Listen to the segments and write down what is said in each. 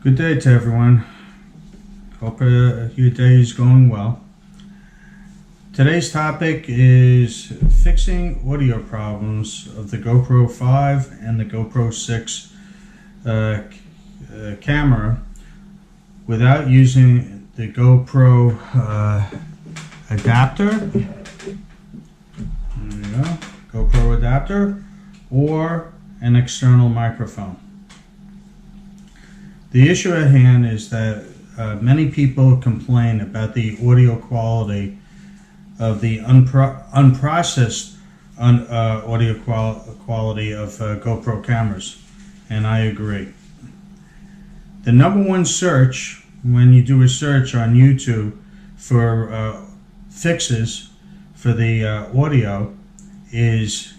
Good day to everyone. Hope your day is going well. Today's topic is fixing audio problems of the GoPro 5 and the GoPro 6 camera without using the GoPro adapter. There you go. GoPro adapter or an external microphone. The issue at hand is that many people complain about the audio quality of the unprocessed audio quality of GoPro cameras, and I agree. The number one search when you do a search on YouTube for fixes for the audio is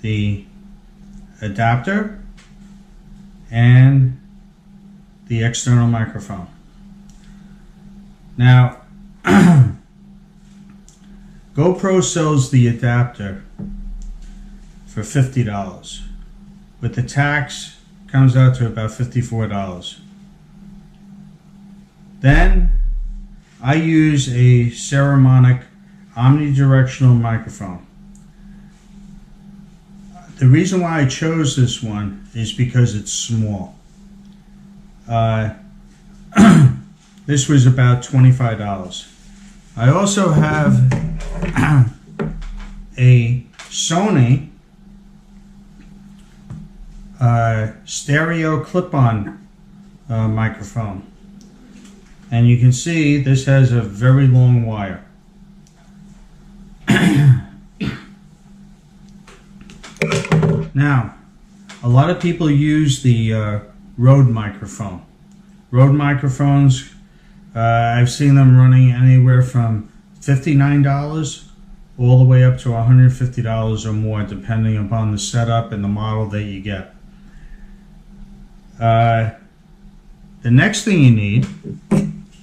the adapter and the external microphone. Now, GoPro sells the adapter for $50. With the tax, comes out to about $54. Then, I use a Ceramonic omnidirectional microphone. The reason why I chose this one is because it's small. This was about $25. I also have a Sony stereo clip-on microphone, and you can see this has a very long wire. Now, a lot of people use the Rode microphone. Rode microphones, I've seen them running anywhere from $59 all the way up to $150 or more, depending upon the setup and the model that you get. The next thing you need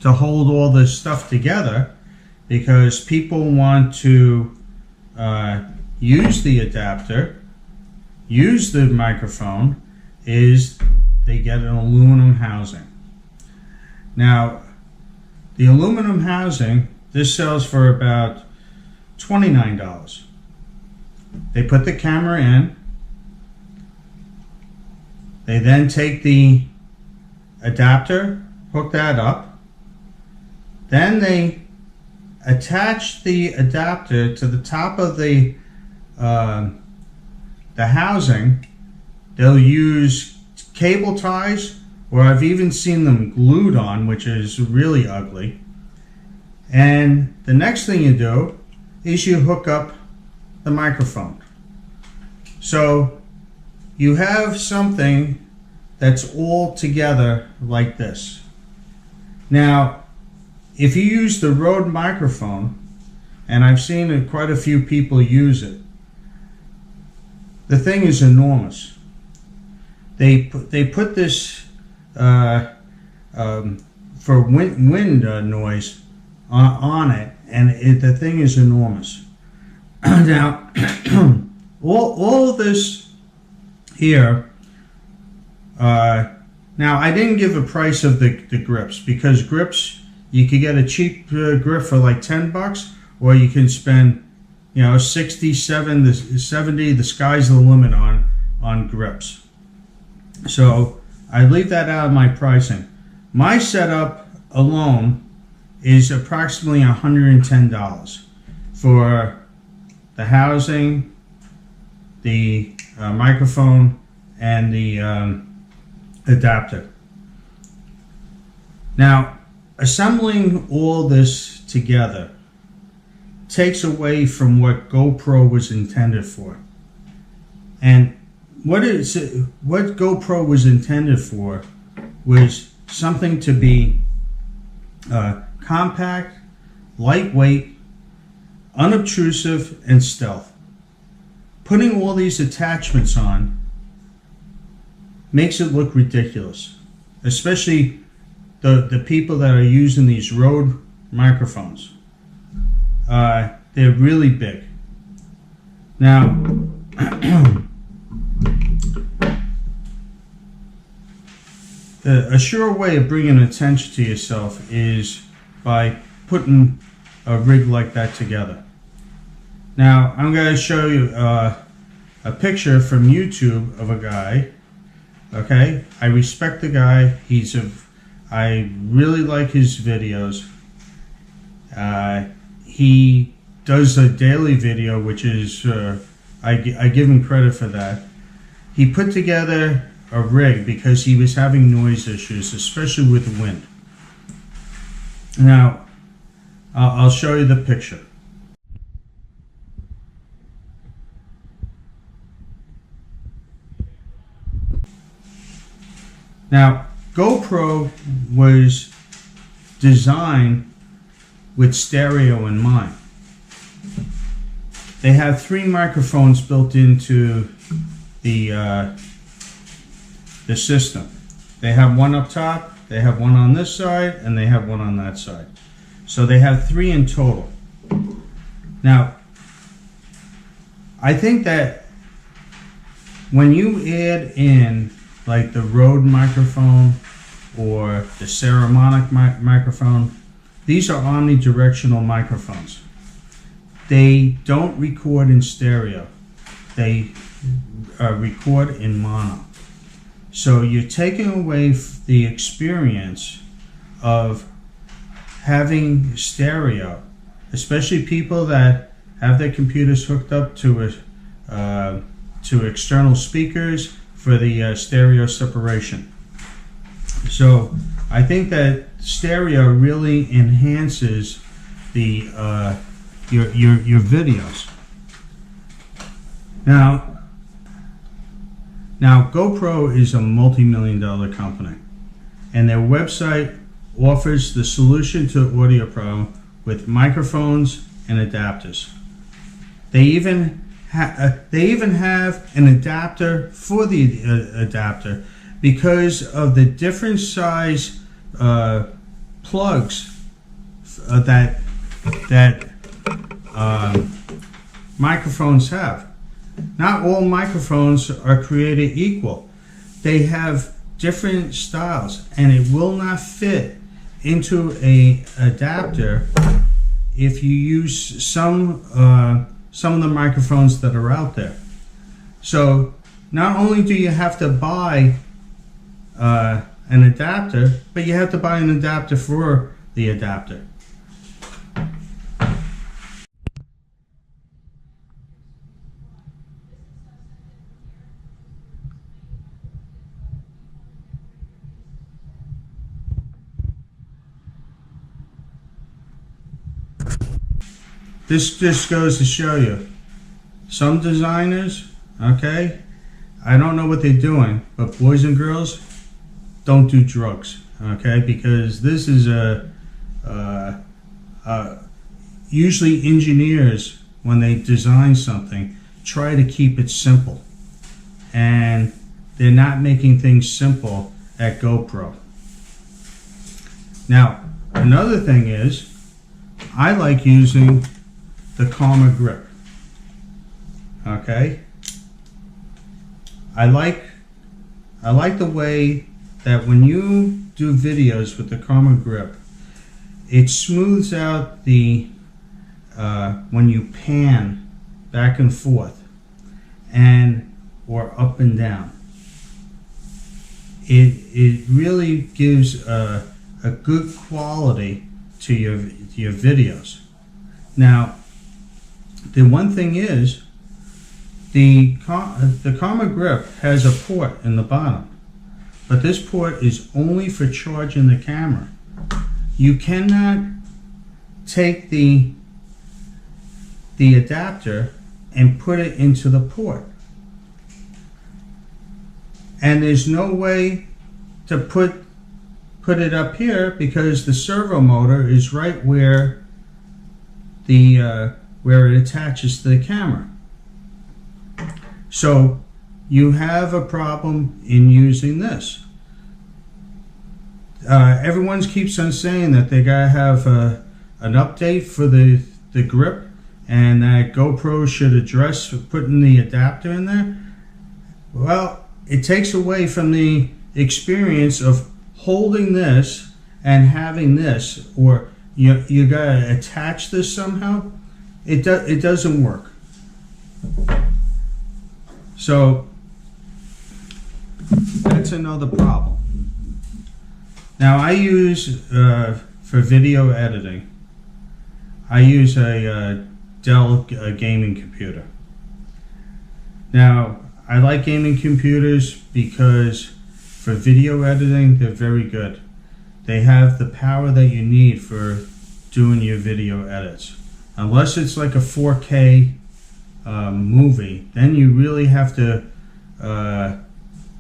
to hold all this stuff together, because people want to use the adapter, use the microphone, is they get an aluminum housing. Now, the aluminum housing, this sells for about $29. They put the camera in. They then take the adapter, hook that up. Then they attach the adapter to the top of the housing. They'll use cable ties, or I've even seen them glued on, which is really ugly. And the next thing you do is you hook up the microphone. So you have something that's all together like this. Now, if you use the Rode microphone, and I've seen quite a few people use it, the thing is enormous. They put this for wind noise on it, and the thing is enormous. Now, all of this here. Now, I didn't give a price of the grips, because grips, you could get a cheap grip for like $10, or you can spend, 67 to 70. The sky's the limit on grips. So I leave that out of my pricing. My setup alone is approximately $110 for the housing, the microphone, and the adapter. Now, assembling all this together takes away from what GoPro was intended for. And what GoPro was intended for was something to be compact, lightweight, unobtrusive, and stealth. Putting all these attachments on makes it look ridiculous, especially the people that are using these Rode microphones. They're really big. Now, a sure way of bringing attention to yourself is by putting a rig like that together. Now I'm going to show you a picture from YouTube of a guy. Okay, I respect the guy. I really like his videos. He does a daily video, which is I give him credit for that. He put together a rig because he was having noise issues, especially with wind. Now I'll show you the picture. Now, GoPro was designed with stereo in mind. They have 3 microphones built into the system. They have one up top, they have one on this side, and they have one on that side. So they have 3 in total. Now, I think that when you add in like the Rode microphone or the Saramonic microphone, these are omnidirectional microphones. They don't record in stereo. They record in mono. So you're taking away the experience of having stereo, especially people that have their computers hooked up to external speakers for the stereo separation. So I think that stereo really enhances the your videos. Now GoPro is a multi-million-dollar company, and their website offers the solution to audio problem with microphones and adapters. They even have an adapter for the adapter because of the different size plugs that microphones have. Not all microphones are created equal. They have different styles, and it will not fit into a adapter if you use some of the microphones that are out there. So not only do you have to buy an adapter, but you have to buy an adapter for the adapter. This just goes to show you, some designers, okay, I don't know what they're doing, but boys and girls, don't do drugs, okay, because this is usually engineers, when they design something, try to keep it simple, and they're not making things simple at GoPro. Now, another thing is, I like using the Karma grip. Okay, I like the way that when you do videos with the Karma grip, it smooths out the when you pan back and forth or up and down. It really gives a good quality to your videos. Now, the one thing is, the Karma grip has a port in the bottom, but this port is only for charging the camera. You cannot take the adapter and put it into the port, and there's no way to put it up here because the servo motor is right where where it attaches to the camera. So you have a problem in using this. Everyone keeps on saying that they gotta have an update for the grip, and that GoPro should address putting the adapter in there. Well, it takes away from the experience of holding this and having this, or you gotta attach this somehow, it doesn't work. So that's another problem. Now I use for video editing, I use a Dell gaming computer. Now I like gaming computers because for video editing they're very good. They have the power that you need for doing your video edits. Unless it's like a 4K movie, then you really have to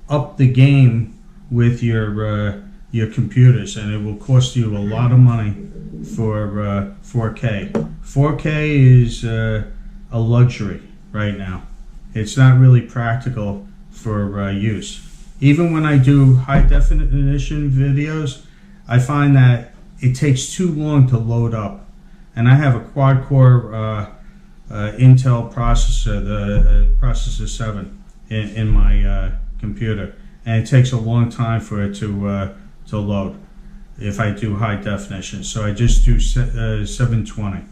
up the game with your computers, and it will cost you a lot of money for 4K. 4K is a luxury right now. It's not really practical for use. Even when I do high definition videos, I find that it takes too long to load up. And I have a quad core Intel processor, the processor 7 in my computer, and it takes a long time for it to load if I do high definition. So I just do 720.